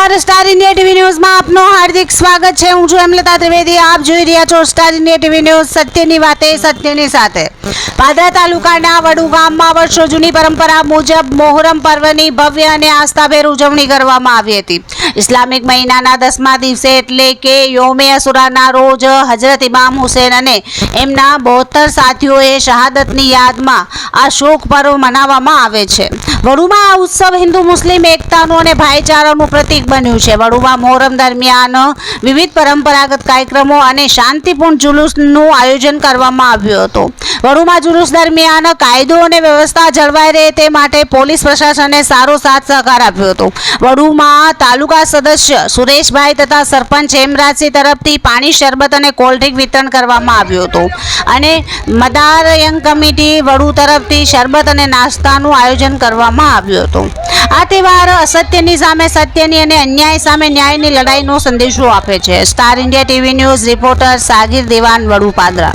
નમસ્કાર star India TV ન્યૂઝમાં આપનું હાર્દિક સ્વાગત છે। હું છું હેમલતા ત્રિવેદી। આપ જોઈ રહ્યા છો સ્ટાર ઇન્ડિયા ટીવી ન્યૂઝ। સત્યની વાતે સત્યની સાથે। પાદરા તાલુકાના વડુ ગામમાં વર્ષો જૂની પરંપરા મુજબ મોહરમ પર્વની ભવ્ય અને આસ્થાભેર ઉજવણી કરવામાં આવી હતી। ઇસ્લામિક મહિનાના 10મા દિવસે એટલે કે યોમે અસુરાના રોજ હજરત ઇમામ હુસૈન અને એમના 72 સાથીઓએ શહાદતની યાદમાં આ શોક પર્વ મનાવવામાં આવે છે। વડુમાં આ ઉત્સવ હિન્દુ મુસ્લિમ એકતાનું અને ભાઈચારાનું પ્રતીક બન્યું છે। વડુમાં મોહરમ દરમિયાન વિવિધ પરંપરાગત કાર્યક્રમો અને શાંતિપૂર્ણ જુલુસનું આયોજન કરવામાં આવ્યું હતું। વડુમાં જુલુસ દરમિયાન કાયદો અને વ્યવસ્થા જળવાઈ રહે તે માટે પોલીસ પ્રશાસને સારો સાથ સહકાર આપ્યો હતો। વડુમાં તાલુકા સદસ્ય સુરેશભાઈ તથા સરપંચ હેમરાજસિંહ તરફથી પાણી શરબત અને કોલ્ડ ડ્રિંક વિતરણ કરવામાં આવ્યું હતું અને મદાર યંગ કમિટી વડુ તરફથી શરબત અને નાસ્તાનું આયોજન કરવામાં આવ્યું હતું। આ તહેવાર અસત્યની સામે સત્યની અને અન્યાય સામે ન્યાયની લડાઈનો સંદેશો આપે છે। Star India TV news reporter Sagir Dewan, Vadu, Padra.